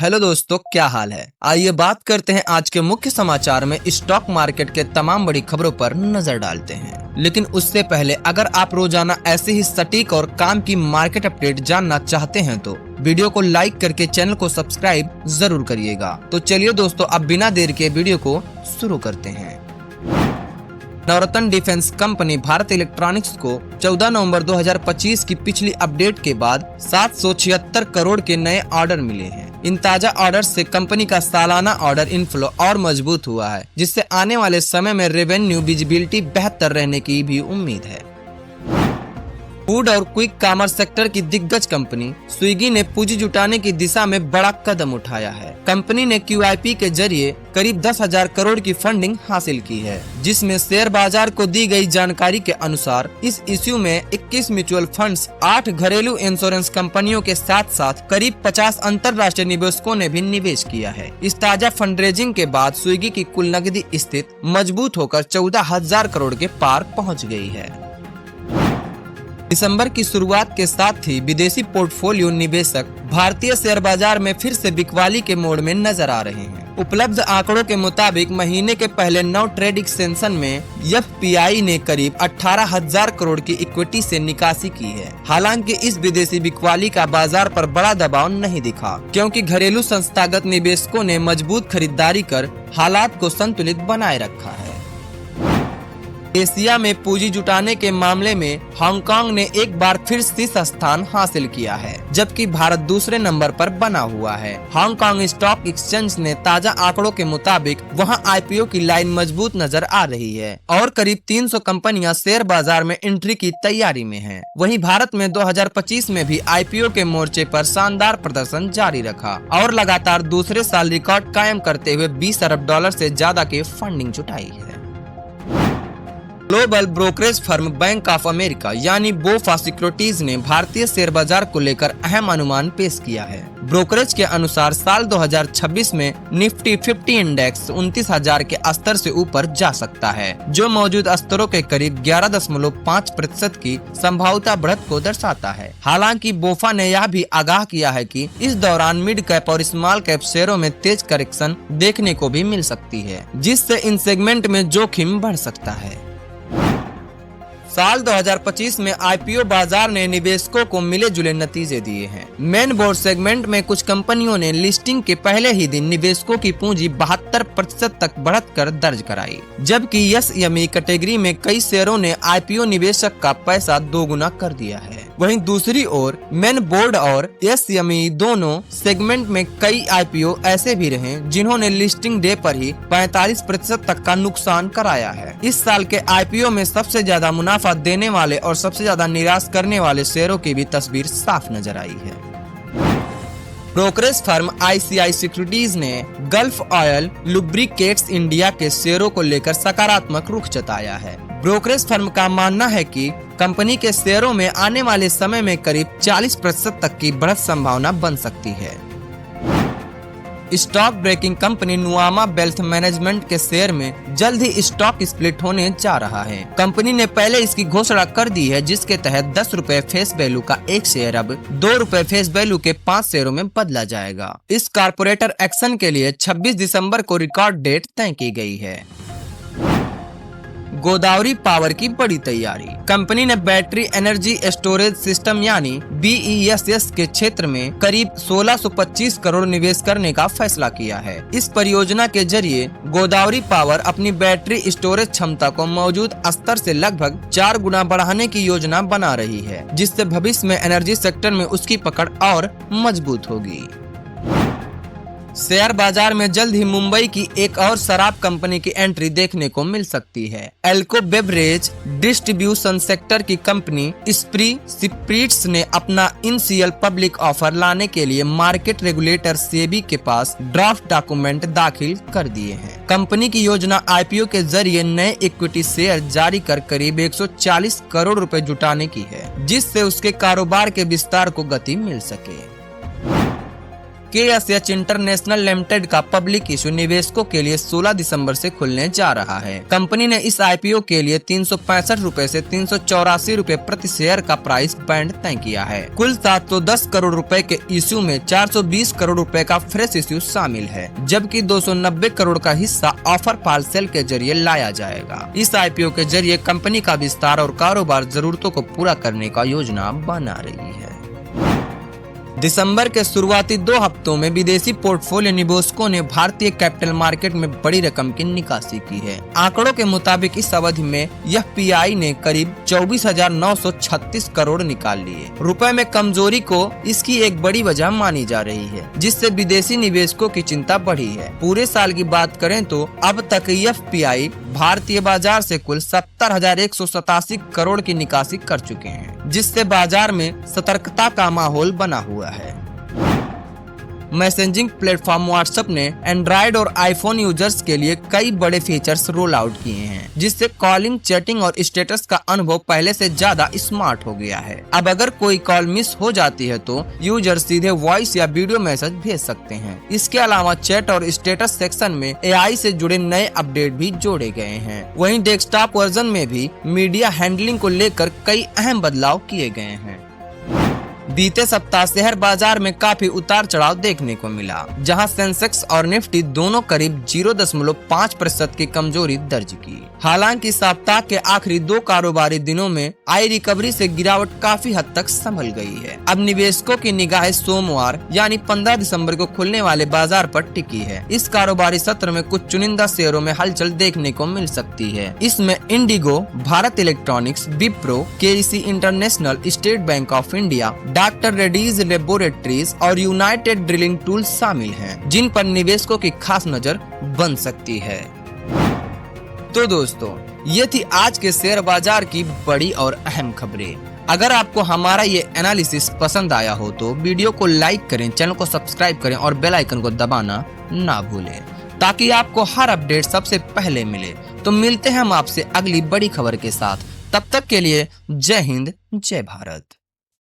Hello दोस्तों, क्या हाल है। आइए बात करते हैं आज के मुख्य समाचार में स्टॉक मार्केट के तमाम बड़ी खबरों पर नजर डालते हैं। लेकिन उससे पहले अगर आप रोजाना ऐसे ही सटीक और काम की मार्केट अपडेट जानना चाहते हैं तो वीडियो को लाइक करके चैनल को सब्सक्राइब जरूर करिएगा। तो चलिए दोस्तों, अब बिना देर के वीडियो को शुरू करते हैं। नवरत्न डिफेंस कंपनी भारत इलेक्ट्रॉनिक्स को 14 नवंबर 2025 की पिछली अपडेट के बाद 776 करोड़ के नए ऑर्डर मिले हैं। इन ताजा ऑर्डर से कंपनी का सालाना ऑर्डर इनफ्लो और मजबूत हुआ है, जिससे आने वाले समय में रेवेन्यू विजिबिलिटी बेहतर रहने की भी उम्मीद है। फूड और क्विक कॉमर्स सेक्टर की दिग्गज कंपनी स्विगी ने पूंजी जुटाने की दिशा में बड़ा कदम उठाया है। कंपनी ने QIP के जरिए करीब 10,000 करोड़ की फंडिंग हासिल की है, जिसमें शेयर बाजार को दी गई जानकारी के अनुसार इस इश्यू में 21 म्यूचुअल फंड्स, 8 घरेलू इंश्योरेंस कंपनियों के साथ साथ करीब 50 अंतर्राष्ट्रीय निवेशकों ने भी निवेश किया है। इस ताजा फंडरेजिंग के बाद स्विगी की कुल नकदी स्थिति मजबूत होकर 14,000 करोड़ के पार पहुँच गयी है। दिसंबर की शुरुआत के साथ ही विदेशी पोर्टफोलियो निवेशक भारतीय शेयर बाजार में फिर से बिकवाली के मोड में नजर आ रहे हैं। उपलब्ध आंकड़ों के मुताबिक महीने के पहले 9 ट्रेडिंग सेशन में FPI ने करीब 18,000 करोड़ की इक्विटी से निकासी की है। हालांकि इस विदेशी बिकवाली का बाजार पर बड़ा दबाव नहीं दिखा, क्योंकि घरेलू संस्थागत निवेशकों ने मजबूत खरीदारी कर हालात को संतुलित बनाए रखा है। एशिया में पूंजी जुटाने के मामले में हांगकांग ने एक बार फिर शीर्ष स्थान हासिल किया है, जबकि भारत दूसरे नंबर पर बना हुआ है। हांगकांग स्टॉक एक्सचेंज ने ताजा आंकड़ों के मुताबिक वहां IPO की लाइन मजबूत नजर आ रही है और करीब 300 कंपनियां शेयर बाजार में एंट्री की तैयारी में हैं। वहीं भारत में 2025 में भी IPO के मोर्चे पर शानदार प्रदर्शन जारी रखा और लगातार दूसरे साल रिकॉर्ड कायम करते हुए $20 अरब से ज्यादा की फंडिंग जुटाई है। Global brokerage firm bank of America यानी बोफा सिक्योरिटीज ने भारतीय शेयर बाजार को लेकर अहम अनुमान पेश किया है। ब्रोकरेज के अनुसार साल 2026 में निफ्टी 50 इंडेक्स 29,000 के स्तर से ऊपर जा सकता है, जो मौजूद स्तरों के करीब 11.5% की संभाव्यता बढ़त को दर्शाता है। हालांकि बोफा ने यह भी आगाह किया है कि इस दौरान मिड कैप और स्मॉल कैप शेयरों में तेज करेक्शन देखने को भी मिल सकती है, जिससे इन सेगमेंट में जोखिम बढ़ सकता है। साल 2025 में IPO बाजार ने निवेशकों को मिले जुले नतीजे दिए हैं। मेन बोर्ड सेगमेंट में कुछ कंपनियों ने लिस्टिंग के पहले ही दिन निवेशकों की पूंजी 72% तक बढ़कर दर्ज कराई, जबकि SME कैटेगरी में कई शेयरों ने IPO निवेशक का पैसा दोगुना कर दिया है। वहीं दूसरी ओर मेन बोर्ड और SME दोनों सेगमेंट में कई IPO ऐसे भी रहे जिन्होंने लिस्टिंग डे पर ही 45% तक का नुकसान कराया है। इस साल के IPO में सबसे ज्यादा मुनाफा देने वाले और सबसे ज्यादा निराश करने वाले शेयरों की भी तस्वीर साफ नजर आई है। ब्रोकरेज फर्म ICI सिक्योरिटीज ने गल्फ ऑयल लुब्रिकेट्स इंडिया के शेयरों को लेकर सकारात्मक रुख जताया है। ब्रोकरेज फर्म का मानना है कि कंपनी के शेयरों में आने वाले समय में करीब 40% तक की बढ़त संभावना बन सकती है। Stock breaking company Nuvama wealth management के शेयर में जल्द ही स्टॉक स्प्लिट होने जा रहा है। कंपनी ने पहले इसकी घोषणा कर दी है, जिसके तहत 10 रुपए फेस वैल्यू का एक शेयर अब 2 रुपए फेस वैल्यू के 5 शेयरों में बदला जाएगा। इस कारपोरेटर एक्शन के लिए 26 दिसंबर को रिकॉर्ड डेट तय की गई है। गोदावरी पावर की बड़ी तैयारी। कंपनी ने बैटरी एनर्जी स्टोरेज सिस्टम यानी BESS के क्षेत्र में करीब 1625 करोड़ निवेश करने का फैसला किया है। इस परियोजना के जरिए गोदावरी पावर अपनी बैटरी स्टोरेज क्षमता को मौजूद स्तर से लगभग 4 गुना बढ़ाने की योजना बना रही है, जिससे भविष्य में एनर्जी सेक्टर में उसकी पकड़ और मजबूत होगी। शेयर बाजार में जल्द ही मुंबई की एक और शराब कंपनी की एंट्री देखने को मिल सकती है। एल्को बेवरेज डिस्ट्रीब्यूशन सेक्टर की कंपनी स्प्री स्पिरिट्स ने अपना इनिशियल पब्लिक ऑफर लाने के लिए मार्केट रेगुलेटर सेबी के पास ड्राफ्ट डॉक्यूमेंट दाखिल कर दिए हैं। कंपनी की योजना IPO के जरिए नए इक्विटी शेयर जारी कर करीब 140 करोड़ रुपए जुटाने की है, जिससे उसके कारोबार के विस्तार को गति मिल सके। KSH इंटरनेशनल लिमिटेड का पब्लिक इशू निवेशकों के लिए 16 दिसंबर से खुलने जा रहा है। कंपनी ने इस IPO के लिए 365 रुपए से 384 रुपए प्रति शेयर का प्राइस बैंड तय किया है। कुल 710 करोड़ रुपए के इश्यू में 420 करोड़ रुपए का फ्रेश इश्यू शामिल है, जबकि 290 करोड़ का हिस्सा ऑफर पार्सल के जरिए लाया जाएगा। इस IPO के जरिए कंपनी का विस्तार और कारोबार जरूरतों को पूरा करने का योजना बना रही है। दिसंबर के शुरुआती 2 हफ्तों में विदेशी पोर्टफोलियो निवेशकों ने भारतीय कैपिटल मार्केट में बड़ी रकम की निकासी की है। आंकड़ों के मुताबिक इस अवधि में FPI ने करीब 24,936 करोड़ निकाल लिए। रुपए में कमजोरी को इसकी एक बड़ी वजह मानी जा रही है, जिससे विदेशी निवेशकों की चिंता बढ़ी है। पूरे साल की बात करें तो अब तक FPI भारतीय बाजार से कुल 70,187 करोड़ की निकासी कर चुके हैं, जिससे बाजार में सतर्कता का माहौल बना हुआ है। मैसेजिंग प्लेटफॉर्म व्हाट्सएप ने एंड्रॉइड और आईफोन यूजर्स के लिए कई बड़े फीचर्स रोल आउट किए हैं, जिससे कॉलिंग, चैटिंग और स्टेटस का अनुभव पहले से ज्यादा स्मार्ट हो गया है। अब अगर कोई कॉल मिस हो जाती है तो यूजर सीधे वॉइस या वीडियो मैसेज भेज सकते हैं। इसके अलावा चैट और स्टेटस सेक्शन में AI से जुड़े नए अपडेट भी जोड़े गए हैं। वहीं डेस्कटॉप वर्जन में भी मीडिया हैंडलिंग को लेकर कई अहम बदलाव किए गए हैं। बीते सप्ताह शेयर बाजार में काफी उतार चढ़ाव देखने को मिला, जहां सेंसेक्स और निफ्टी दोनों करीब 0.5% की कमजोरी दर्ज की। हालांकि सप्ताह के आखिरी 2 कारोबारी दिनों में आई रिकवरी से गिरावट काफी हद तक संभल गई है। अब निवेशकों की निगाहें सोमवार यानी 15 दिसंबर को खुलने वाले बाजार पर टिकी है। इस कारोबारी सत्र में कुछ चुनिंदा शेयरों में हलचल देखने को मिल सकती है। इसमें Indigo, Bharat electronics, Wipro, KEC international, state bank of India, doctor Reddy's laboratories और यूनाइटेड ड्रिलिंग टूल्स शामिल हैं, जिन पर निवेशकों की खास नजर बन सकती है। तो दोस्तों, ये थी आज के शेयर बाजार की बड़ी और अहम खबरें। अगर आपको हमारा ये एनालिसिस पसंद आया हो तो वीडियो को लाइक करें, चैनल को सब्सक्राइब करें और बेल आइकन को दबाना ना भूलें, ताकि आपको हर अपडेट सबसे पहले मिले। तो मिलते हैं हम आपसे अगली बड़ी खबर के साथ। तब तक के लिए जय हिंद, जय भारत।